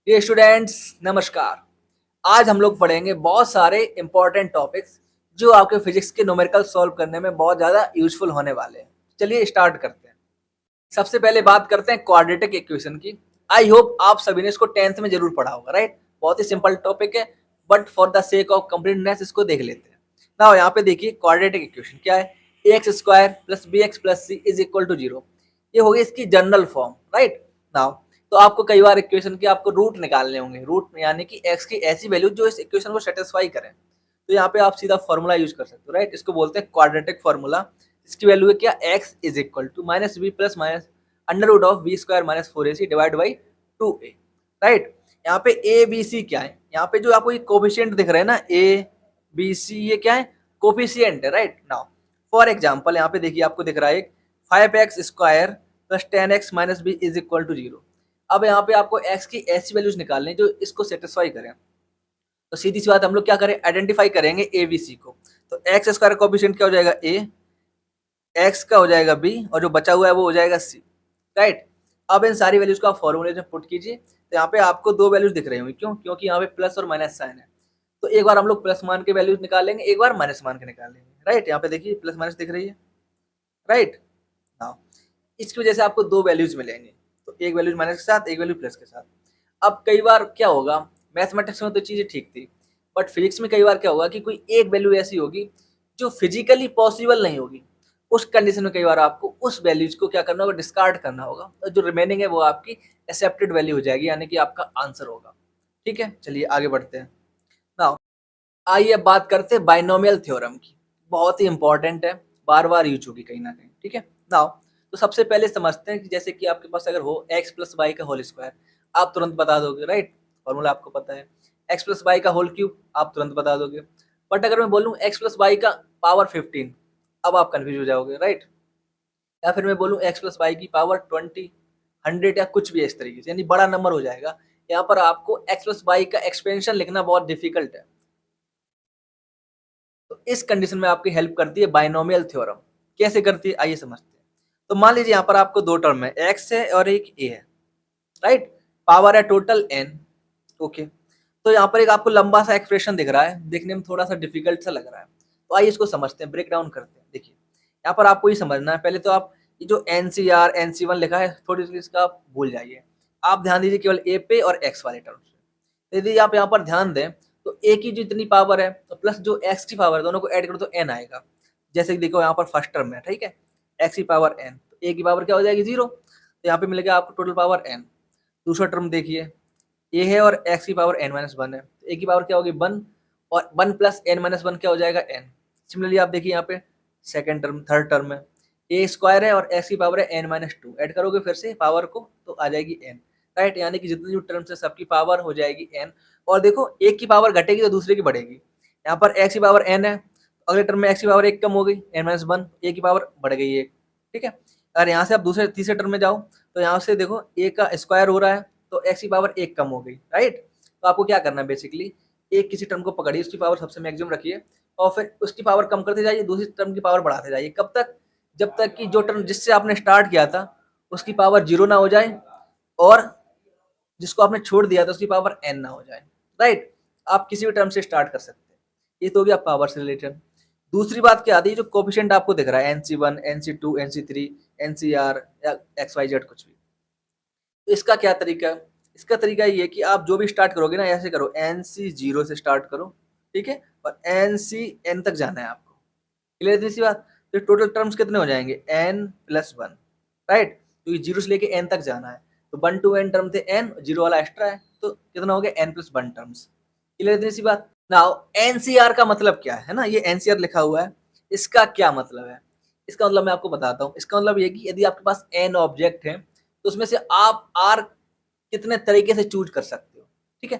ये स्टूडेंट्स नमस्कार। आज हम लोग पढ़ेंगे बहुत सारे इंपॉर्टेंट टॉपिक्स जो आपके फिजिक्स के न्यूमेरिकल सॉल्व करने में बहुत ज़्यादा यूजफुल होने वाले हैं। चलिए स्टार्ट करते हैं। सबसे पहले बात करते हैं क्वाड्रेटिक इक्वेशन की। आई होप आप सभी ने इसको 10th में जरूर पढ़ा होगा, राइट। बहुत ही सिंपल टॉपिक है, but for the sake of completeness इसको देख लेते हैं। नाउ यहाँ पे देखिए क्वाड्रेटिक इक्वेशन क्या है। X square plus b x plus c is equal to zero. ये होगी इसकी जनरल फॉर्म, राइट। नाउ तो आपको कई बार इक्वेशन के आपको रूट निकालने होंगे, रूट यानी कि एक्स की ऐसी वैल्यू जो इस इक्वेशन को सेटिस्फाई करें। तो यहाँ पे आप सीधा फॉर्मूला यूज कर सकते हो, राइट। इसको बोलते हैं क्वाड्रेटिक फॉर्मूला। इसकी वैल्यू है क्या, x is equal to minus b plus minus under root of b square minus four a c divide by two a, right. यहाँ पे ए बी सी क्या है, यहाँ पे जो आपको ये कोफिशिएंट दिख रहे हैं ना, ए बी सी, ये क्या है, कोफिशिएंट है, राइट। नाउ फॉर एग्जाम्पल यहाँ पे देखिए आपको दिख रहा है five x square plus ten x minus b is equal to zero. अब यहाँ पे आपको x की ऐसी वैल्यूज निकालनी जो इसको सेटिस्फाई करें। तो सीधी सी बात, हम लोग क्या करें, आइडेंटिफाई करेंगे ए बी सी को। तो एक्स स्क्वायर कोएफिशिएंट क्या हो जाएगा, ए, एक्स का हो जाएगा बी, और जो बचा हुआ है वो हो जाएगा सी, राइट। अब इन सारी वैल्यूज को आप फॉर्मूले में पुट कीजिए। तो यहाँ पे आपको दो वैल्यूज दिख रही होंगी, क्यों, क्योंकि यहाँ पे प्लस और माइनस साइन है। तो एक बार हम लोग प्लस मान के वैल्यूज निकालेंगे, एक बार माइनस मान के निकालेंगे, राइट। यहाँ पे देखिए प्लस माइनस दिख रही है, राइट। हाँ, इसकी वजह से आपको दो वैल्यूज मिलेंगे। तो एक वैल्यू माइनस के साथ, एक वैल्यू प्लस के साथ। अब कई बार क्या होगा, मैथमेटिक्स में तो चीजें ठीक थी, बट फिजिक्स में कई बार क्या होगा कि कोई एक वैल्यू ऐसी होगी जो फिजिकली पॉसिबल नहीं होगी। उस कंडीशन में कई बार आपको उस वैल्यूज को क्या करना होगा, डिस्कार्ड करना होगा, और जो रिमेनिंग है वो आपकी एक्सेप्टेड वैल्यू हो जाएगी, यानी कि आपका आंसर होगा। ठीक है, चलिए आगे बढ़ते हैं। नाउ आइए अब बात करते हैं बाइनोमियल थ्योरम की। बहुत ही इंपॉर्टेंट है, बार बार यूज होगी कहीं ना कहीं। ठीक है, नाउ तो सबसे पहले समझते हैं कि जैसे कि आपके पास अगर हो एक्स प्लस वाई का होल स्क्वायर, आप तुरंत बता दोगे, राइट। फॉर्मूला आपको पता है। एक्स प्लस वाई का होल क्यूब आप तुरंत बता दोगे। बट अगर मैं बोलूँ एक्स प्लस वाई का पावर 15, अब आप कन्फ्यूज हो जाओगे, राइट। या फिर मैं बोलूँ एक्स प्लस वाई की पावर 20, 100 या कुछ भी है इस तरीके से, यानी बड़ा नंबर हो जाएगा। यहाँ पर आपको एक्स प्लस वाई का एक्सपेंशन लिखना बहुत डिफिकल्ट है। तो इस कंडीशन में आपकी हेल्प करती है बाइनोमियल थ्योरम। कैसे करती है आइए समझते हैं। तो मान लीजिए यहाँ पर आपको दो टर्म है, एक्स है और एक ए है, राइट। पावर है टोटल एन, ओके। तो यहाँ पर एक आपको लंबा सा एक्सप्रेशन दिख रहा है, देखने में थोड़ा सा डिफिकल्ट सा लग रहा है। तो आइए इसको समझते हैं, ब्रेक डाउन करते हैं। देखिए यहाँ पर आपको ये समझना है, पहले तो आप ये जो n c r n c one लिखा है थोड़ी सी इसका आप भूल जाइए। आप ध्यान दीजिए केवल ए पे और एक्स वाले टर्म पे। यदि आप यहाँ पर ध्यान दें तो ए की जितनी पावर है तो प्लस जो एक्स की पावर है, दोनों को ऐड करो तो एन आएगा। जैसे कि देखो यहाँ पर फर्स्ट टर्म है, ठीक है, एक्स की पावर एन, तो ए की पावर क्या हो जाएगी, जीरो। तो यहाँ पे मिलेगा आपको टोटल पावर एन। दूसरा टर्म देखिए, ए है और एक्स की पावर एन माइनस वन है, तो ए की पावर क्या होगी, वन, और one plus n minus one क्या हो जाएगा, एन। सिमिलरली आप देखिए यहाँ पे सेकेंड टर्म, थर्ड टर्म में ए स्क्वायर है और एक्स की पावर है एन माइनस टू, एड करोगे फिर से पावर को तो आ जाएगी एन, राइट। यानी कि जितनी जो टर्म्स है सबकी पावर हो जाएगी एन। और देखो एक की पावर घटेगी तो दूसरे की बढ़ेगी। यहाँ पर एक्स की पावर एन है, अगले टर्म में एक्स की पावर एक कम हो गई, एन माइनस वन, ए की पावर बढ़ गई एक। ठीक है, अगर यहाँ से आप दूसरे तीसरे टर्म में जाओ तो यहाँ से देखो ए का स्क्वायर हो रहा है तो एक्स की पावर एक कम हो गई, राइट। तो आपको क्या करना है, बेसिकली एक किसी टर्म को पकड़िए, उसकी पावर सबसे मैक्सिमम रखिए, और फिर उसकी पावर कम करते जाइए, दूसरी टर्म की पावर बढ़ाते जाइए। कब तक, जब तक कि जो टर्म जिससे आपने स्टार्ट किया था उसकी पावर जीरो ना हो जाए, और जिसको आपने छोड़ दिया था उसकी पावर एन ना हो जाए, राइट। आप किसी भी टर्म से स्टार्ट कर सकते हैं। ये तो हो गया पावर से रिलेटेड। दूसरी बात क्या आती है, जो कोफिशिएंट आपको दिख रहा है, NC1 NC2 NC3 NCR या XYZ कुछ भी, तो इसका क्या तरीका है, इसका तरीका ये है कि आप जो भी स्टार्ट करोगे ना, ऐसे करो NC0 से स्टार्ट करो, ठीक है, और NCN तक जाना है आपको। क्लियर है सी बात। तो टोटल टर्म्स कितने हो जाएंगे, n प्लस वन, राइट। तो ये जीरो से लेके n तक जाना है, तो 1 to n टर्म थे n, जीरो वाला एक्स्ट्रा है, तो कितना हो गया n plus one terms. Clear है सी बात। नाउ एनसीआर का मतलब क्या है ना, ये एनसीआर लिखा हुआ है, इसका क्या मतलब है। इसका मतलब मैं आपको बताता हूँ। इसका मतलब ये कि यदि आपके पास n ऑब्जेक्ट है तो उसमें से आप r कितने तरीके से चूज कर सकते हो। ठीक है,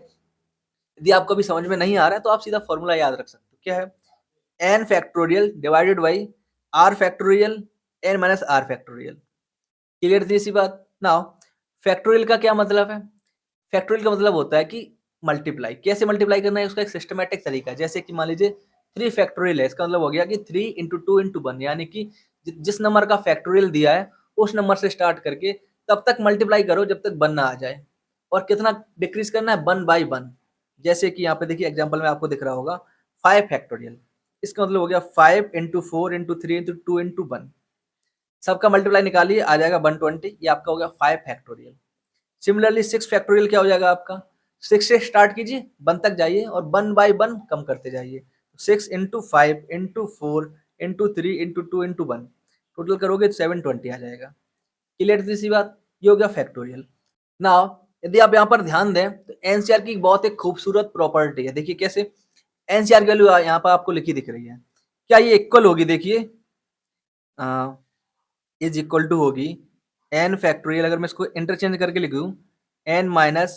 यदि आपको भी समझ में नहीं आ रहा है तो आप सीधा फॉर्मूला याद रख सकते हो, क्या है, n factorial divided by r factorial n minus r factorial. Clear थी इसी बात। नाउ फैक्टोरियल का क्या मतलब है, फैक्टोरियल का मतलब होता है कि मल्टीप्लाई, कैसे मल्टीप्लाई करना है उसका एक सिस्टमैटिक तरीका है। जैसे कि मान लीजिए 3 फैक्टोरियल है, इसका मतलब हो गया कि 3 इंटू टू इंटू वन, यानी कि जिस नंबर का फैक्टोरियल दिया है उस नंबर से स्टार्ट करके तब तक मल्टीप्लाई करो जब तक वन ना आ जाए, और कितना डिक्रीज करना है, 1/1। जैसे कि यहाँ पे देखिए एग्जाम्पल में आपको दिख रहा होगा 5 फैक्टोरियल, इसका मतलब हो गया 5 इंटू 4 इंटू 3 इंटू 2 इंटू 1, सबका मल्टीप्लाई निकालिए आ जाएगा 120, ये आपका हो गया 5 फैक्टोरियल। सिमिलरली 6 फैक्टोरियल क्या हो जाएगा आपका, 6 से स्टार्ट कीजिए 1 तक जाइए और 1/1 कम करते जाइए, 6 into 5 into 4 into 3 into 2 into 1, total करोगे तो 720 आ जाएगा। क्लियर सी बात, ये हो गया फैक्टोरियल। नाउ यदि आप यहाँ पर ध्यान दें तो एनसीआर की बहुत एक खूबसूरत प्रॉपर्टी है, देखिए कैसे। एनसीआर की वैल्यू यहाँ पर आपको लिखी दिख रही है, क्या ये इक्वल होगी, देखिए इज इक्वल टू होगी एन फैक्टोरियल, अगर मैं इसको इंटरचेंज करके लिखूं n minus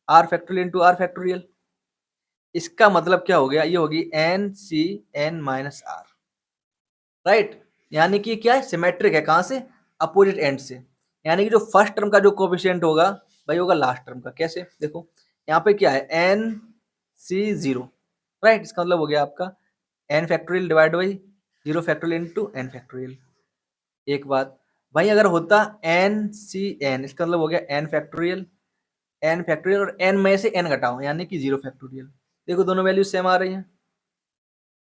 r factorial into r factorial, इसका मतलब क्या हो गया, ये होगी n c n minus r, right. यानी कि क्या है, सिमेट्रिक है, कहां से, अपोजिट एंड से। यानी कि जो फर्स्ट टर्म का जो कोफिशिएंट होगा वही होगा लास्ट टर्म का। कैसे, देखो यहाँ पे क्या है, एन सी जीरो, राइट, इसका मतलब हो गया आपका n factorial divide by zero factorial into n factorial. एक बात वही अगर होता एन सी एन, इसका मतलब हो गया एन फैक्टोरियल और एन में से एन घटाओ यानी कि जीरो फैक्टोरियल। देखो दोनों वैल्यू सेम आ रही हैं,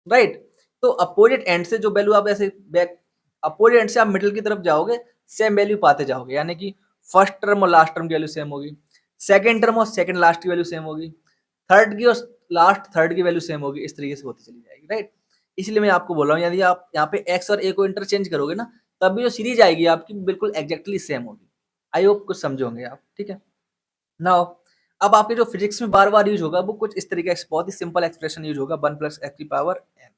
राइट। तो अपोजिट एंड से जो वैल्यू आप ऐसे बैक अपोजिट एंड से आप मिडिल की तरफ जाओगे सेम वैल्यू पाते जाओगे, यानी कि फर्स्ट टर्म और लास्ट टर्म की वैल्यू सेम होगी, सेकंड टर्म और सेकंड लास्ट की वैल्यू सेम होगी, थर्ड की और लास्ट थर्ड की वैल्यू सेम होगी, इस तरीके से होती चली जाएगी, राइट। इसलिए मैं आपको बोल रहा हूँ यदि आप यहाँ पे एक्स और ए को इंटरचेंज करोगे ना, तब भी जो सीरीज आएगी आपकी बिल्कुल एग्जैक्टली सेम होगी। आई होप कुछ समझोगे आप, ठीक है। नाउ अब आपके जो फिजिक्स में बार बार यूज होगा वो कुछ इस तरीके का बहुत ही सिंपल एक्सप्रेशन यूज होगा, 1 प्लस एक्स की पावर एन,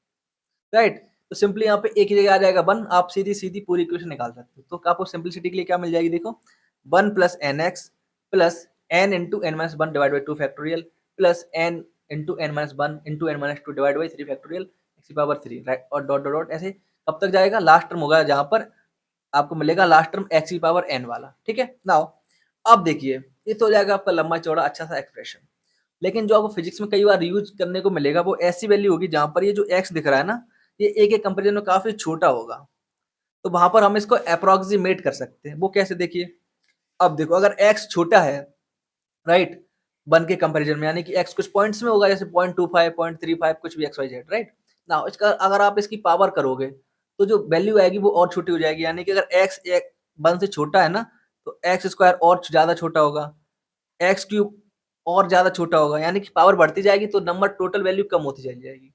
राइट। तो सिंपली यहाँ पे एक ही जगह आ जाएगा 1, आप सीधी सीधी पूरी इक्वेशन निकाल सकते हो। तो आपको सिंपलिसिटी के लिए क्या मिल जाएगी, देखो 1 plus n x plus n into n minus 1 divide by 2 factorial plus n into n minus 1 into n minus 2 divide by 3 factorial x की पावर 3, राइट। और डॉट डॉट डॉट ऐसे कब तक जाएगा, लास्ट टर्म होगा जहां पर आपको मिलेगा लास्ट टर्म एक्स की पावर एन वाला, ठीक है। नाउ अब देखिए ये तो हो जाएगा आपका लंबा चौड़ा अच्छा सा एक्सप्रेशन, लेकिन जो आपको फिजिक्स में कई बार यूज करने को मिलेगा वो ऐसी वैल्यू होगी जहां पर ये जो एक्स दिख रहा है ना, ये एक एक कंपेरिजन में काफी छोटा होगा, तो वहां पर हम इसको अप्रोक्सीमेट कर सकते हैं। वो कैसे, देखिए अब देखो अगर एक्स छोटा है, राइट, 1 के कंपेरिजन में, यानी कि एक्स कुछ पॉइंट्स में होगा जैसे 0.25 0.35 कुछ भी एक्स वाई जेड, राइट। ना इसका अगर आप इसकी पावर करोगे तो जो वैल्यू आएगी वो और छोटी हो जाएगी, यानी कि अगर एक्स 1 से छोटा है ना तो एक्स स्क्वायर और ज्यादा छोटा होगा, एक्स क्यूब और ज्यादा छोटा होगा, यानी कि पावर बढ़ती जाएगी तो नंबर टोटल वैल्यू कम होती चली जाएगी।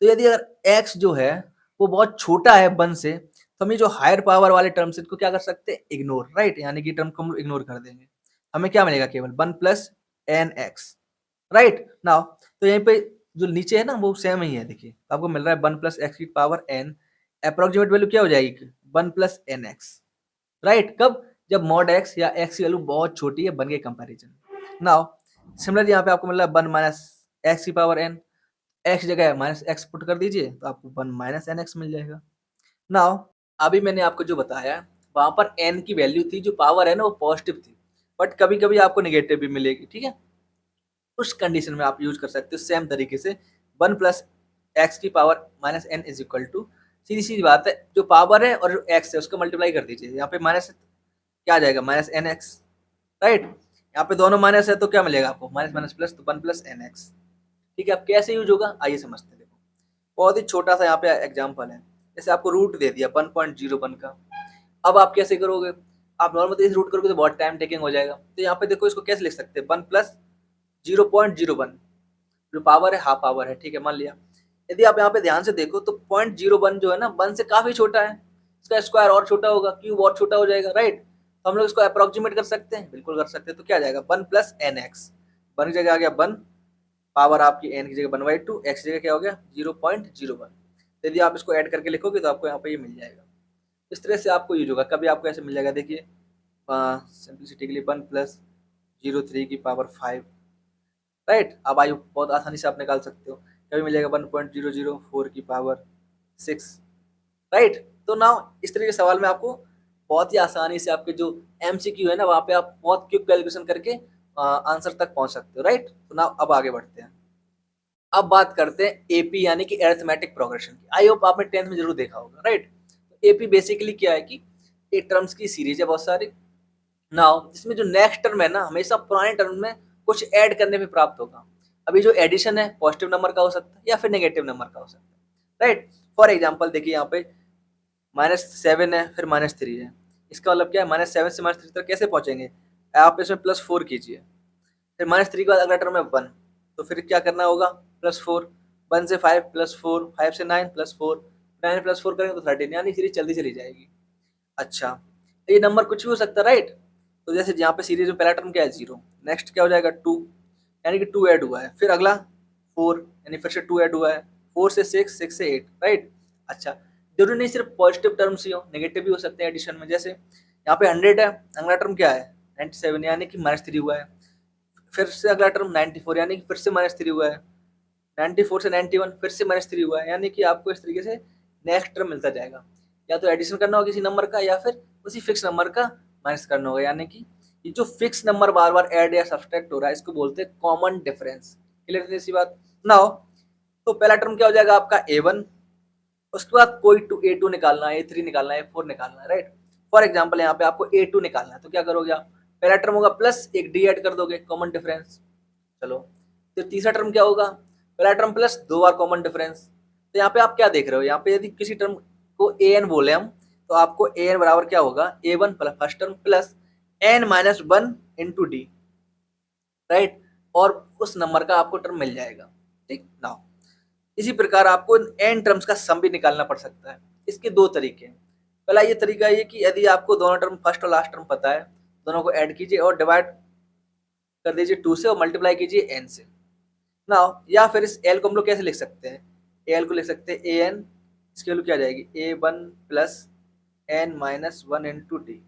तो यदि अगर एक्स जो है वो बहुत छोटा है 1 से, तो हम ये जो हायर पावर वाले टर्म्स इनको क्या कर सकते हैं, इग्नोर, राइट, यानी कि टर्म को हम इग्नोर कर देंगे। हमें क्या मिलेगा, केवल 1 plus n x, right. Now तो यहीं पे जो नीचे है ना वो सेम ही है, देखिए आपको मिल रहा है 1 प्लस एक्स की पावर एन, अप्रोक्सीमेट वैल्यू क्या हो जाएगी 1 प्लस एन एक्स, राइट। कब, जब मॉड एक्स या एक्स की वैल्यू बहुत छोटी है 1 के कंपैरिजन। नाउ सिमिलरली यहाँ पे आपको मिल रहा है 1 माइनस एक्स की पावर एन, एक्स जगह माइनस एक्स पुट कर दीजिए तो आपको 1 माइनस एन एक्स मिल जाएगा। नाउ अभी मैंने आपको जो बताया वहां पर एन की वैल्यू थी, जो पावर है ना वो पॉजिटिव थी, बट कभी कभी आपको निगेटिव भी मिलेगी, ठीक है। उस कंडीशन में आप यूज कर सकते हो सेम तरीके से 1 प्लस एक्स की power minus N is equal to, सीधी सीधी बात है, जो पावर है और जो एक्स है उसको मल्टीप्लाई कर दीजिए, यहाँ पे माइनस क्या आ जाएगा, माइनस एन एक्स, राइट। यहाँ पे दोनों माइनस है तो क्या मिलेगा आपको, माइनस माइनस प्लस, तो 1 प्लस एन एक्स, ठीक है। अब कैसे यूज होगा आइए समझते हैं। देखो बहुत ही छोटा सा यहाँ पे एग्जाम्पल है, जैसे आपको रूट दे दिया 1.01 का, अब आप कैसे करोगे, आप नॉर्मल इस रूट करोगे तो बहुत टाइम टेकिंग हो जाएगा, तो यहाँ पे देखो इसको कैसे लिख सकते हैं 1 प्लस 0.01, जो पावर है हाफ पावर है, ठीक है, मान लिया। यदि आप यहाँ पे ध्यान से देखो तो 0.01 जो है ना 1 से काफी छोटा है, इसका स्क्वायर और छोटा होगा, क्यूब और छोटा हो जाएगा, राइट। तो हम लोग इसको अप्रोक्सीमेट कर सकते हैं, बिल्कुल कर सकते हैं। तो क्या आ जाएगा 1 प्लस एन एक्स, 1 की जगह आ गया 1, पावर आपकी n की जगह 1/2, x की जगह क्या हो गया 0.01। यदि आप इसको ऐड करके लिखोगे तो आपको यहाँ पे ये मिल जाएगा। इस तरह से आपको यूज होगा, कभी आपको ऐसे मिल जाएगा, देखिए सिंपलिसिटी के लिए 1 प्लस 0.3 की पावर 5, राइट। अब आयु बहुत आसानी से आप निकाल सकते हो, कभी मिलेगा 1.004 की पावर 6, राइट। तो नाउ इस तरह के सवाल में आपको बहुत ही आसानी से आपके जो MCQ है ना वहाँ पे आप बहुत क्विक कैलकुलेशन करके आंसर तक पहुंच सकते हो, राइट। तो नाउ अब आगे बढ़ते हैं, अब बात करते हैं एपी यानी कि अरिथमेटिक प्रोग्रेशन की। आई होप आपने 10th में जरूर देखा होगा, राइट। एपी बेसिकली क्या है कि एक टर्म्स की सीरीज है बहुत सारी, नाउ इसमें जो नेक्स्ट टर्म है ना, हमेशा पुराने टर्म में कुछ ऐड करने पे प्राप्त होगा। अभी जो एडिशन है पॉजिटिव नंबर का हो सकता है या फिर नेगेटिव नंबर का हो सकता है, राइट। फॉर एग्जाम्पल देखिए यहाँ पे -7 है, फिर -3 है। इसका मतलब क्या है, -7 से -3 तक कैसे पहुंचेंगे, आप इसमें +4 कीजिए। फिर -3 के बाद अगला टर्म है 1, तो फिर क्या करना होगा, +4। 1 से 5 +4, 5 से 9 +4, 9 +4 करेंगे तो 13, यानी सीरीज चलती चली जाएगी। अच्छा, तो ये नंबर कुछ भी हो सकता है, राइट। तो जैसे यहाँ पे सीरीज में पहला टर्म क्या है 0, नेक्स्ट क्या हो जाएगा 2, यानी कि 2 ऐड हुआ है, फिर अगला 4, यानी फिर से 2 ऐड हुआ है, 4 से 6, 6 से 8, राइट। अच्छा, जरूरी नहीं सिर्फ पॉजिटिव टर्म्स ही हो, नेगेटिव भी हो सकते हैं एडिशन में। जैसे यहाँ पे 100 है, अगला टर्म क्या है 97, यानी कि -3 हुआ है। फिर से अगला टर्म 94, यानी कि फिर से -3 हुआ है। 94 से 91 फिर से -3 हुआ है, यानी कि आपको इस तरीके से नेक्स्ट टर्म मिलता जाएगा। या तो एडिशन करना होगा किसी नंबर का, या फिर उसी फिक्स नंबर का माइनस करना होगा, यानी कि ये जो फिक्स नंबर बार बार ऐड या सब्सट्रैक्ट हो रहा है, इसको बोलते हैं कॉमन डिफरेंस। क्लियर है इसी बात ना हो। तो पहला टर्म क्या हो जाएगा आपका A1, उसके बाद कोई A2 निकालना है, A3 निकालना है, A4 निकालना है, राइट। फॉर एग्जाम्पल यहाँ पे आपको A2 निकालना है, तो क्या करोगे आप, पहला टर्म होगा प्लस एक D ऐड कर दोगे, कॉमन डिफरेंस। चलो, तो तीसरा टर्म क्या होगा, पहला टर्म प्लस 2 बार कॉमन डिफरेंस। तो यहाँ पे आप क्या देख रहे हो, यहाँ पे यदि किसी टर्म को an बोले हम, तो आपको an बराबर क्या होगा, A1 plus first term plus n-1 into D, right. और उस नंबर का आपको टर्म मिल जाएगा, ठीक ना। इसी प्रकार आपको n टर्म्स का सम भी निकालना पड़ सकता है। इसके दो तरीके हैं। पहला ये तरीका ये कि यदि आपको दोनों टर्म फर्स्ट और लास्ट टर्म पता है, दोनों को ऐड कीजिए और डिवाइड कर दीजिए 2 से और मल्टीप्लाई कीजिए n से ना। या फिर इस l को हम लोग कैसे लिख सकते हैं, l को लिख सकते हैं an, इसकी वैल्यू क्या आ जाएगी A1 plus n-1 into D.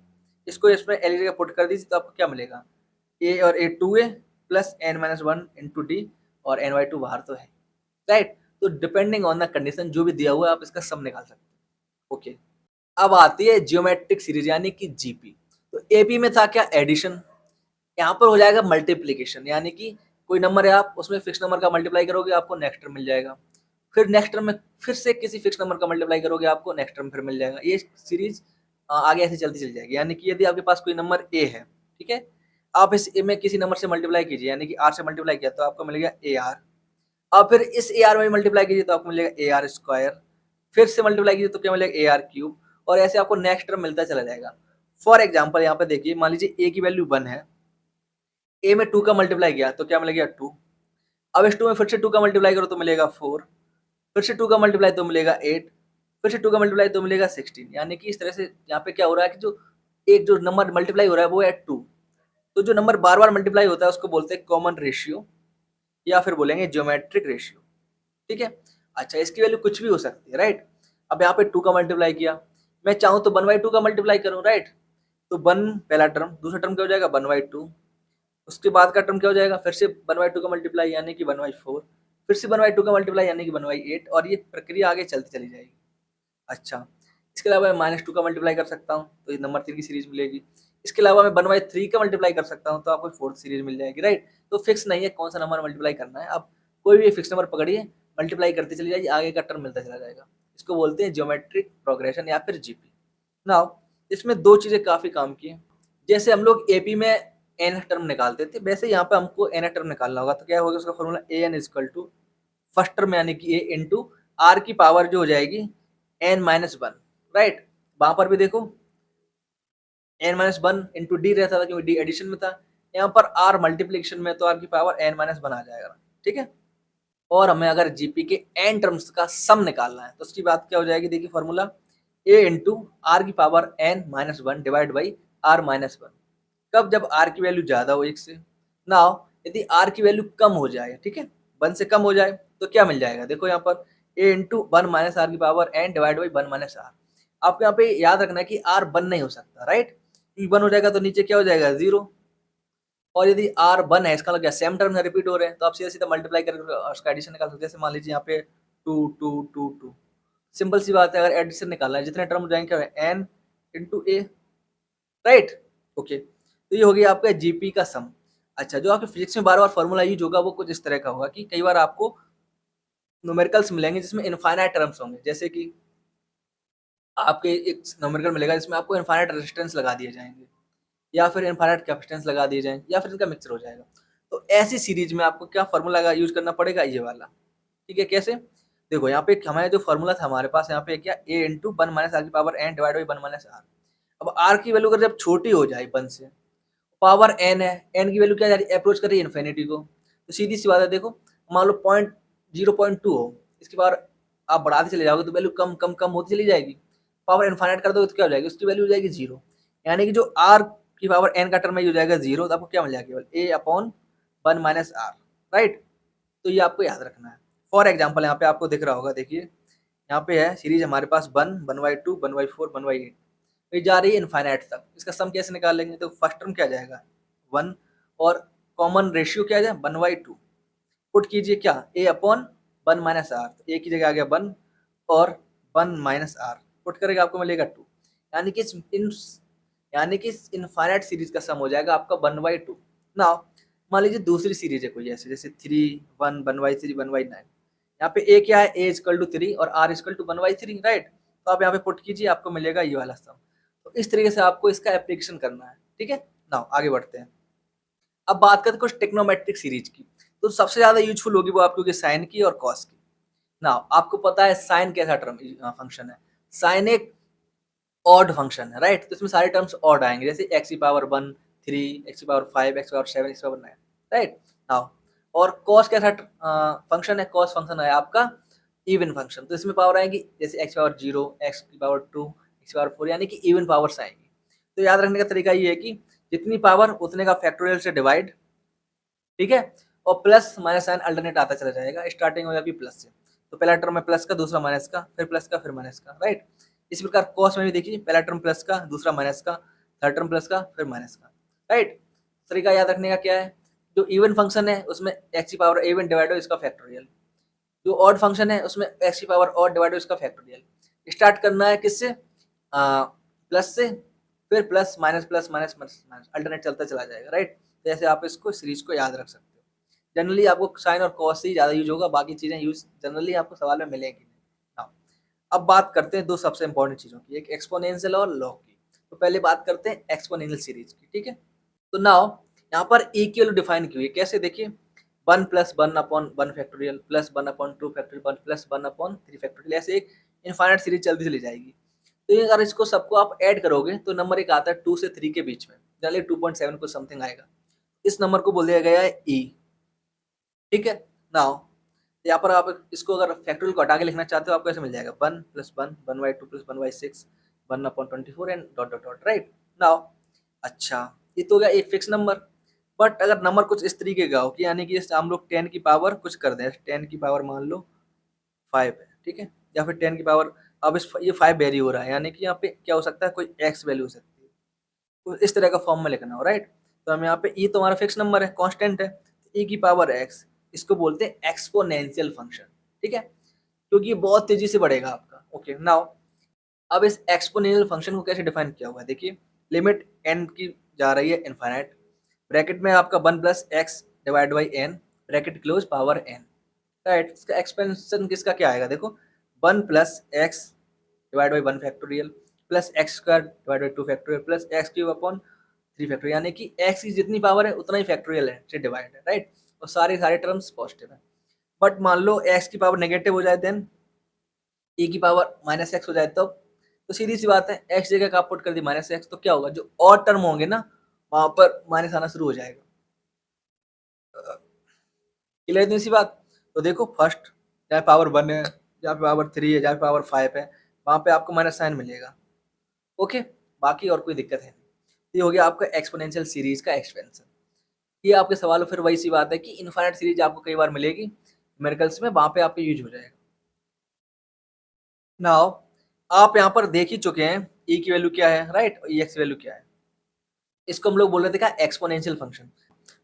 इसको इसमें l की जगह पुट कर दीजिए तो आपको क्या मिलेगा, a और a 2a plus n-1 into D, और n/2 बाहर तो है, राइट। तो डिपेंडिंग ऑन द कंडीशन जो भी दिया हुआ है आप इसका सम निकाल सकते हैं। ओके, अब आती है जियोमेट्रिक सीरीज यानी कि जीपी। तो एपी में था क्या एडिशन, यहाँ पर हो जाएगा मल्टीप्लीकेशन, यानी कि कोई नंबर है आप उसमें फिक्स नंबर का मल्टीप्लाई करोगे आपको नेक्स्ट टर्म मिल जाएगा। फिर नेक्स्ट टर्म में फिर से किसी फिक्स नंबर का मल्टीप्लाई करोगे आपको नेक्स्ट टर्म फिर मिल जाएगा। ये सीरीज आगे ऐसे चलती चली जाएगी। यानी कि यदि आपके पास कोई नंबर ए है, ठीक है, आप इस ए में किसी नंबर से मल्टीप्लाई कीजिए, यानी कि आर से मल्टीप्लाई किया तो आपको मिलेगा ए आर। अब फिर इस ए आर में मल्टीप्लाई कीजिए तो आपको मिलेगा ए आर स्क्वायर। फिर से मल्टीप्लाई कीजिए तो क्या मिलेगा ए आर क्यूब, और ऐसे आपको नेक्स्ट टर्म मिलता चला जाएगा। फॉर एग्जाम्पल यहाँ पे देखिए, मान लीजिए ए की वैल्यू 1 है, ए में 2 का मल्टीप्लाई किया तो क्या मिलेगा 2। अब इस 2 में फिर से 2 का मल्टीप्लाई करो तो मिलेगा 4, फिर से 2 का मल्टीप्लाई तो मिलेगा 8, फिर से 2 का मल्टीप्लाई तो मिलेगा 16। यानी कि इस तरह से यहाँ पे क्या हो रहा है कि जो नंबर मल्टीप्लाई हो रहा है वो है 2। तो जो नंबर बार बार मल्टीप्लाई होता है उसको बोलते हैं कॉमन रेशियो, या फिर बोलेंगे ज्योमेट्रिक रेशियो, ठीक है। अच्छा, इसकी वैल्यू कुछ भी हो सकती है, राइट। अब यहाँ पे 2 का मल्टीप्लाई किया, मैं चाहूँ तो 1/2 का मल्टीप्लाई करूँ, राइट। तो 1 पहला टर्म, दूसरा टर्म क्या हो जाएगा 1/2, उसके बाद का टर्म क्या हो जाएगा, फिर से 1/2 का मल्टीप्लाई यानी कि 1/4, फिर से 1/2 का मल्टीप्लाई यानी कि 1/8, और ये प्रक्रिया आगे चलती चली जाएगी। अच्छा, इसके अलावा मैं -2 का मल्टीप्लाई कर सकता हूँ तो ये नंबर 3 की सीरीज मिलेगी। इसके अलावा मैं 1/3 का मल्टीप्लाई कर सकता हूँ तो आपको 4th सीरीज मिल जाएगी, राइट। तो फिक्स नहीं है कौन सा नंबर मल्टीप्लाई करना है, आप कोई भी फिक्स नंबर पकड़िए, मल्टीप्लाई करते चली जाइए, आगे का टर्म मिलता चला जाएगा। इसको बोलते हैं ज्योमेट्रिक प्रोग्रेशन या फिर जीपी। नाउ इसमें दो चीजें काफी काम की हैं। जैसे हम लोग एपी में एन टर्म निकालते थे, वैसे यहाँ पे हमको एन टर्म निकालना होगा। तो क्या होगा उसका formula, a n is equal to first term यानी कि ए इंटू आर की पावर जो हो जाएगी n-1, राइट। वहां पर भी देखो n-1 इंटू डी रहता था क्योंकि डी एडिशन में था। यहाँ पर आर मल्टीप्लीकेशन में तो आर की पावर n-1 आ जाएगा, ठीक है। और हमें अगर जीपी के एन टर्म्स का सम निकालना है तो उसकी बात क्या हो जाएगी, देखिए फॉर्मूला ए इंटू आर की power n-1 divide by r-1। कब, जब आर की वैल्यू ज्यादा हो 1 से। नाउ यदि आर की वैल्यू कम हो जाए, ठीक है, 1 से कम हो जाए तो क्या मिल जाएगा, देखो यहाँ पर ए इंटू 1 माइनस आर की power n divide by 1 minus r. आपको यहाँ पे याद रखना है कि आर 1 नहीं हो सकता, राइट। 1 हो जाएगा तो नीचे क्या हो जाएगा 0। और यदि आर 1 है, इसका मतलब क्या, सेम टर्म रिपीट हो रहे हैं तो आप सीधा सीधा मल्टीप्लाई करके उसका एडिशन निकाल सकते हैं। जैसे मान लीजिए यहाँ पे 2 2 2 2, सिंपल सी बात है, अगर एडिशन निकालना है जितने टर्म हो जाएंगे n इंटू ए, राइट। ओके, तो ये हो गया आपका जीपी का सम। अच्छा, जो आपके फिजिक्स में बार बार फॉर्मूला यूज होगा वो कुछ इस तरह का होगा कि कई बार आपको न्यूमेरिकल्स मिलेंगे जिसमें इनफाइनाइट टर्म्स होंगे। जैसे कि आपके एक न्यूमेरिकल मिलेगा जिसमें आपको इनफाइनाइट रेजिस्टेंस लगा दिए जाएंगे, या फिर इनफाइनाइट कैपेसिटेंस लगा दिए जाएँ या फिर इनका मिक्सचर हो जाएगा। तो ऐसी सीरीज में आपको क्या फार्मूला का यूज़ करना पड़ेगा, ये वाला। ठीक है, कैसे? देखो यहाँ पे एक हमारा जो फार्मूला था हमारे पास यहाँ पे क्या a इंटू 1 माइनस आर की power n divide by 1 minus R. अब आर की वैल्यू अगर जब छोटी हो जाए 1 से, पावर n है, n की वैल्यू क्या जा रही है, अप्रोच कर रही है इन्फिनिटी को, तो सीधी सी बात है, देखो मान लो 0.2 हो, इसकी पावर आप बढ़ाते चले जाओगे तो वैल्यू कम कम कम होती चली जाएगी। पावर इनफाइनाइट कर दोगे तो क्या हो जाएगी, उसकी वैल्यू हो जाएगी 0। यानी कि जो r की पावर n का टर्म है, ये हो जाएगा 0, तो आपको क्या मिल जाएगा, केवल a upon 1 minus r, right. तो ये आपको याद रखना है। फॉर एग्जाम्पल यहाँ पे आपको दिख रहा होगा, देखिए यहाँ पे है सीरीज हमारे पास 1/2, 1/4, 1/8, ये जा रही है इनफाइनाइट तक। इसका सम कैसे निकाल लेंगे, तो फर्स्ट टर्म क्या आ जाएगा 1, और कॉमन रेशियो क्या आ जाए 1/2। पुट कीजिए क्या, a अपॉन 1 माइनस आर, तो a की जगह आ गया 1 और 1 माइनस आर, पुट करेगा आपको मिलेगा 2। यानी कि इनफाइनाइट सीरीज का सम हो जाएगा आपका 1/2। नाउ मान लीजिए दूसरी सीरीज है कोई ऐसे, जैसे 3, 1, 1/3, 1/9। यहाँ पे a क्या है, a इक्वल टू 3 और r इक्वल टू 1/3, राइट। तो आप यहाँ पे पुट कीजिए, आपको मिलेगा ये वाला सम। तो इस तरीके से आपको इसका एप्लीकेशन करना है, ठीक है। नाउ आगे बढ़ते हैं। अब बात करते हैं कुछ टेक्नोमेट्रिक सीरीज की। तो सबसे ज्यादा यूजफुल होगी वो आपकी साइन की और कॉस की। नाउ आपको पता है साइन कैसा टर्म फंक्शन है, साइन एक ऑड फंक्शन है, राइट। तो इसमें सारे टर्म्स ऑड आएंगे, जैसे x की पावर 1, 3, x की पावर 5, x की पावर 7, x की पावर 9, राइट। नाउ और कॉस कैसा फंक्शन है, कॉस फंक्शन है आपका इवन फंक्शन। तो इसमें पावर आएगी जैसे x की पावर 0, x की पावर 2, x की पावर 4, यानी कि इवन पावर्स आएंगी। तो याद रखने का तरीका ये है कि जितनी पावर उतने का फैक्टोरियल से डिवाइड, ठीक है। और प्लस माइनस साइन अल्टरनेट आता चला जाएगा, स्टार्टिंग हो जाएगी प्लस से। तो पहला टर्म है प्लस का, दूसरा माइनस का, फिर प्लस का, फिर माइनस का, राइट। इस प्रकार कॉस में भी देखिए, पहला टर्म प्लस का, दूसरा माइनस का, थर्ड टर्म प्लस का, फिर माइनस का, राइट। तरीका याद रखने का क्या है, जो इवन फंक्शन है उसमें एक्स की पावर इवन डिवाइड हो इसका फैक्टोरियल, जो ऑड फंक्शन है उसमें एक्स की पावर ऑड डिवाइड हो इसका फैक्टोरियल। स्टार्ट करना है किससे, प्लस से, फिर plus minus plus minus minus alternate चलता चला जाएगा, राइट। तो ऐसे आप इसको सीरीज को याद रख सकते हो। जनरली आपको साइन और कॉस से ज़्यादा यूज होगा, बाकी चीज़ें यूज जनरली आपको सवाल में मिलेंगी नहीं। हाँ, अब बात करते हैं दो सबसे इंपॉर्टेंट चीज़ों की, एक एक्सपोनेंशियल और लॉग की। तो पहले बात करते हैं एक्सपोनेंशियल सीरीज की, ठीक है। तो नाउ यहाँ पर e की वैल्यू डिफाइन की हुई है, कैसे देखिए 1 plus 1 upon 1 factorial plus 1 upon 2 factorial 1 plus 1 upon 3 factorial, ऐसे एक इनफाइनाइट सीरीज चलती चली जाएगी। तो ये अगर इसको सबको आप ऐड करोगे तो नंबर एक आता है 2 से 3 के बीच में, जनरली 2.7 को समथिंग आएगा। इस नंबर को बोल दिया गया है e, ठीक है। नाउ यहाँ पर आप इसको अगर फैक्टोरियल को हटा के लिखना चाहते हो, आपको ऐसे मिल जाएगा 1 plus 1 1/2 plus 1/6 1 upon 24 and dot dot dot, right. Now अच्छा, ये तो हो गया एक फिक्स नंबर। बट अगर नंबर कुछ इस तरीके का हो कि यानी कि हम लोग 10 की पावर कुछ कर दें, 10 की पावर मान लो 5 है, ठीक है, या फिर 10 की पावर, अब ये 5 वेरी हो रहा है, यानी कि यहाँ पे क्या हो सकता है, कोई x वैल्यू हो सकती है। तो इस तरह का फॉर्म में लिखना हो, राइट। तो हम यहाँ पे e तो हमारा फिक्स नंबर है, कांस्टेंट है, e की पावर x, इसको बोलते हैं एक्सपोनेंशियल फंक्शन, ठीक है, क्योंकि ये बहुत तेजी से बढ़ेगा आपका। ओके, नाउ अब इस एक्सपोनेंशियल फंक्शन को कैसे डिफाइन किया हुआ है, देखिए लिमिट n की जा रही है इनफाइनाइट, ब्रैकेट में आपका 1 plus x divide by n, bracket close power n, right. इसका एक्सपेंशन किसका क्या आएगा, देखो 1 plus x divide by 1 factorial plus x square divide by 2 factorial plus x cube upon 3 factorial, यानी कि एक्स की जितनी पावर है उतना ही फैक्टोरियल है से डिवाइड है, राइट। और सारे टर्म्स पॉजिटिव है। बट मान लो एक्स की पावर नेगेटिव हो जाए, देन ए की पावर माइनस एक्स हो जाए, तो सीधी सी बात है एक्स जगह का पुट कर दी माइनस एक्स, तो क्या होगा, जो और टर्म होंगे ना वहां पर माइनस आना शुरू हो जाएगा। क्लियर इतनी सी बात। तो देखो फर्स्ट जहाँ पावर 1 है, जहाँ पे पावर 3 है, जहाँ पे पावर 5 है, वहां पे आपको माइनस साइन मिलेगा। ओके, बाकी और कोई दिक्कत है नहीं। ये हो गया आपका एक्सपोनेंशियल सीरीज का एक्सपेंशन। ये आपके सवाल फिर वही सी बात है कि इनफाइनाइट सीरीज आपको कई बार मिलेगी न्यूमेरिकल्स में, वहां पे आपके यूज हो जाएगा। नाउ आप यहाँ पर देख ही चुके हैं e की वैल्यू क्या है, राइट, और एक्स वैल्यू क्या है। इसको हम लोग बोल रहे थे एक्सपोनेंशियल फंक्शन।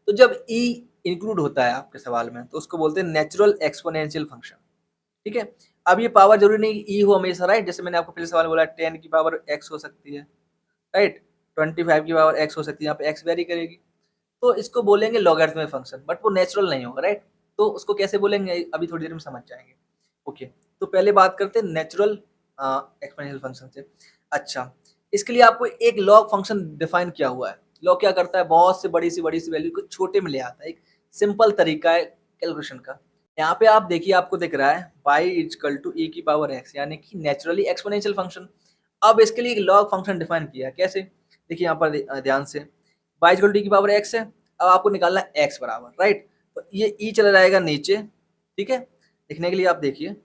तो जब e इंक्लूड होता है आपके सवाल में तो उसको बोलते हैं नेचुरल एक्सपोनेंशियल फंक्शन, ठीक है। अब ये पावर जरूरी नहीं e हो हमेशा, राइट। जैसे मैंने आपको पहले सवाल बोला 10 की पावर x हो सकती है, राइट, 25 की पावर x हो सकती है, यहाँ पे x वेरी करेगी। तो इसको बोलेंगे लॉगरिथमिक फंक्शन, बट वो नेचुरल नहीं होगा, राइट। तो उसको कैसे बोलेंगे अभी थोड़ी देर में समझ जाएंगे। ओके, तो पहले बात करते हैं नेचुरल एक्सपोनेंशियल फंक्शन से। अच्छा, इसके लिए आपको एक लॉग फंक्शन डिफाइन किया हुआ है। लॉग क्या करता है, बहुत से बड़ी सी वैल्यू को छोटे में ले आता है। एक सिंपल तरीका है कैलकुलेशन का। यहाँ पे आप देखिए, आपको दिख रहा है y इक्वल टू e की पावर x, यानी कि नेचुरली एक्सपोनेंशियल फंक्शन। अब इसके लिए एक लॉग फंक्शन डिफाइन किया, कैसे? देखिए यहाँ पर ध्यान से, y इक्वल टू e की पावर x है। अब आपको निकालना है x बराबर, राइट? तो ये e चला जाएगा नीचे, ठीक है, लिखने के लिए आप देखिए।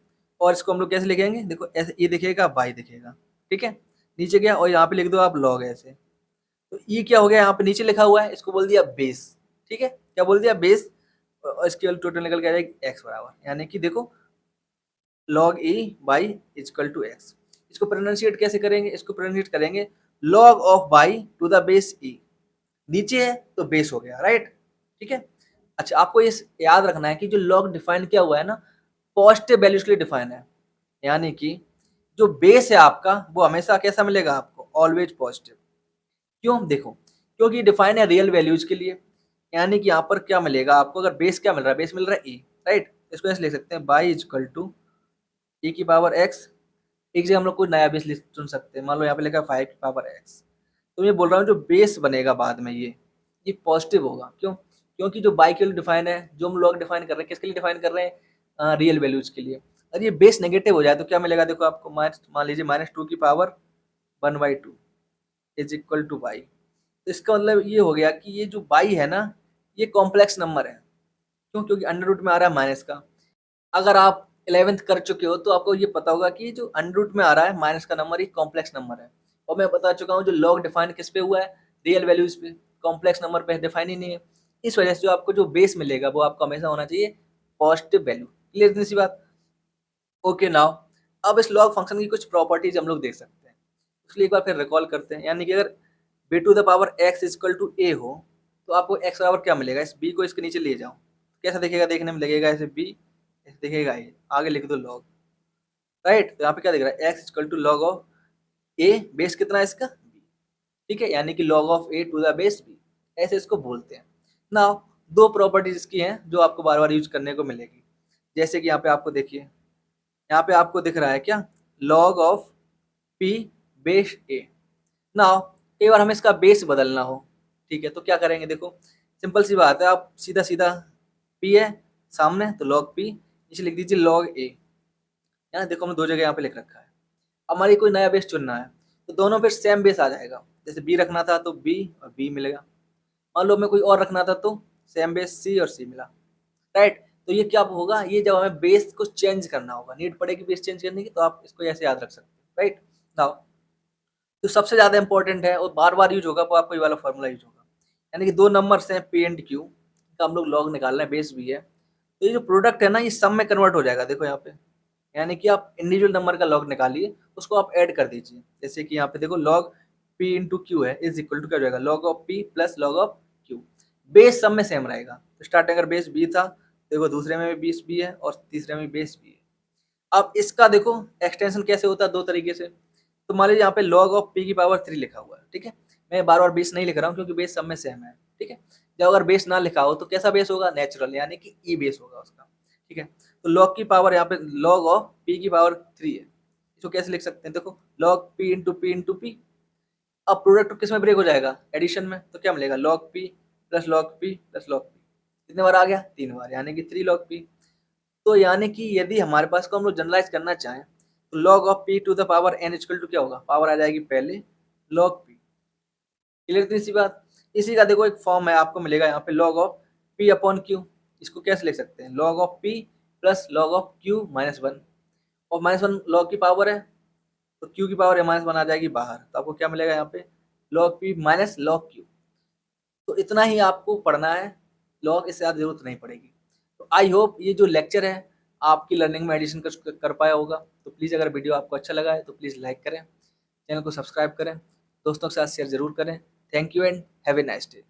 और इसको हम लोग कैसे लिखेंगे, देखो ऐसे e दिखेगा, y दिखेगा, ठीक है, नीचे गया और यहाँ पे लिख दो आप लॉग ऐसे। तो ई क्या हो गया, यहाँ पे नीचे लिखा हुआ है, इसको बोल दिया बेस, ठीक है, क्या बोल दिया, बेस। और इसके टोटल निकल के आ जाएगा एक्स बराबर, यानी कि देखो log E by equal to X. इसको प्रोनाउंसिएट कैसे करेंगे, इसको प्रोनाउंसिएट करेंगे log of by to the base E. नीचे है तो बेस हो गया, राइट? ठीक है। अच्छा, आपको ये याद रखना है कि जो लॉग डिफाइन किया हुआ है ना, पॉजिटिव वैल्यूज के लिए डिफाइन है, यानी कि जो बेस है आपका वो हमेशा कैसा मिलेगा आपको, ऑलवेज पॉजिटिव। क्यों, देखो, क्योंकि डिफाइन है रियल वैल्यूज के लिए, यानी कि यहाँ पर क्या मिलेगा आपको, अगर बेस क्या मिल रहा है, बेस मिल रहा है ए, राइट? इसको ऐसे लिख सकते हैं बाई इजकल टू ई की पावर एक्स। एक जगह हम लोग कोई नया बेस लिख चुन सकते हैं, मान लो यहाँ पे लिखा है 5 की पावर एक्स। तो मैं बोल रहा हूँ जो बेस बनेगा बाद में ये पॉजिटिव होगा। क्यों? क्योंकि जो बाई के लिए डिफाइन है, जो हम लोग डिफाइन कर रहे हैं, किसके लिए डिफाइन कर रहे हैं, रियल वैल्यूज के लिए। अगर ये बेस नेगेटिव हो जाए तो क्या मिलेगा, देखो आपको मान लीजिए -2 की power 1/2 is equal two by. तो इसका मतलब ये हो गया कि ये जो बाई है ना, ये कॉम्प्लेक्स नंबर है। क्यों? क्योंकि अंडर रूट में आ रहा है माइनस का। अगर आप 11th कर चुके हो तो आपको ये पता होगा कि जो अंडर रूट में आ रहा है माइनस का नंबर, ये कॉम्प्लेक्स नंबर है। और मैं बता चुका हूँ जो लॉग डिफाइन किस पे हुआ है, रियल वैल्यूज पे, कॉम्प्लेक्स नंबर पे डिफाइन ही नहीं है। इस वजह से जो आपको जो बेस मिलेगा वो आपको हमेशा होना चाहिए पॉजिटिव वैल्यू। क्लियर, इतनी सी बात? ओके, नाउ अब इस लॉग फंक्शन की कुछ प्रॉपर्टीज हम लोग देख सकते हैं, इसलिए एक बार फिर रिकॉल करते हैं। यानी कि अगर B to the power X is equal to A हो तो आपको एक्स बराबर क्या मिलेगा, इस बी को इसके नीचे ले जाओ, कैसा दिखेगा, देखने में लगेगा ऐसे बी, ऐसे दिखेगा ये, आगे लिख दो लॉग, राइट? तो यहाँ पे क्या दिख रहा है, x is equal to log of a, base कितना है इसका, बी, ठीक है, यानी कि log of a to the base b, ऐसे इसको बोलते हैं। नाउ दो प्रॉपर्टीज इसकी हैं जो आपको बार बार यूज करने को मिलेगी, जैसे कि यहाँ पे आपको देखिए, यहाँ पे आपको दिख रहा है क्या, log of P base A. Now कई बार हमें इसका बेस बदलना हो, ठीक है, तो क्या करेंगे, देखो सिंपल सी बात है, आप सीधा सीधा पी है सामने तो लॉग पी, नीचे लिख दीजिए लॉग ए। यहाँ देखो हमने दो जगह यहाँ पे लिख रखा है। हमारी कोई नया बेस चुनना है तो दोनों पे सेम बेस आ जाएगा, जैसे बी रखना था तो बी और बी मिलेगा, मान लो हमें कोई और रखना था तो सेम बेस सी और सी मिला, राइट? तो ये क्या होगा, ये जब हमें बेस को चेंज करना होगा, नीड पड़ेगी बेस चेंज करने की, तो आप इसको ऐसे याद रख सकते हैं, राइट? नाउ जो सबसे ज्यादा इंपॉर्टेंट है और बार बार यूज होगा वो आपको ये वाला फॉर्मूला यूज होगा, यानी कि दो नंबर्स हैं पी एंड क्यू का हम लोग लॉग निकाल रहे हैं, बेस भी है, तो ये जो प्रोडक्ट है ना ये सम में कन्वर्ट हो जाएगा, देखो यहाँ पे, यानी कि आप इंडिविजुअल नंबर का लॉग निकालिए, उसको आप ऐड कर दीजिए, जैसे कि यहाँ पे देखो लॉग पी इंटू क्यू है इज इक्वल टू क्या हो जाएगा, log of P plus log of Q. Base सब में सेम रहेगा, तो स्टार्टिंग अगर बेस बी था, देखो दूसरे में भी बेस बी है और तीसरे में बेस बी है। अब इसका देखो एक्सटेंशन कैसे होता है, दो तरीके से। तो मान लीजिए यहाँ पे log ऑफ p की पावर 3 लिखा हुआ है, ठीक है, मैं बार बार बेस नहीं लिख रहा हूँ क्योंकि बेस सब में सेम है, ठीक है। जब अगर बेस ना लिखा हो तो कैसा बेस होगा, नेचुरल, यानी कि ई बेस होगा उसका, ठीक है। तो log की पावर यहाँ पे log ऑफ p की पावर 3 है, इसको कैसे लिख सकते हैं, देखो log p इंटू p। अब प्रोडक्ट किस में ब्रेक हो जाएगा, एडिशन में, तो क्या मिलेगा, log p plus log p plus log p, कितने बार आ गया, 3 बार, यानी कि 3 log p। तो यानी कि यदि हमारे पास को हम लोग जनरलाइज करना चाहें तो log of p to the power n equal to क्या होगा, पावर आ जाएगी पहले log p। क्लियर, इतनी सी बात? इसी का देखो एक फॉर्म है आपको मिलेगा यहाँ पे, log of p upon q। इसको कैसे लिख सकते हैं, log of p plus log of q minus 1, और माइनस 1 log की पावर है तो q की पावर माइनस 1 आ जाएगी बाहर, तो आपको क्या मिलेगा यहाँ पे, log p minus log q। तो इतना ही आपको पढ़ना है, लॉग इससे ज़्यादा जरूरत नहीं पड़ेगी। तो आई होप ये जो लेक्चर है आपकी लर्निंग में एडिशन कर पाया होगा। तो प्लीज़ अगर वीडियो आपको अच्छा लगा है तो प्लीज़ लाइक करें, चैनल को सब्सक्राइब करें, दोस्तों के साथ शेयर जरूर करें। Thank you and have a nice day.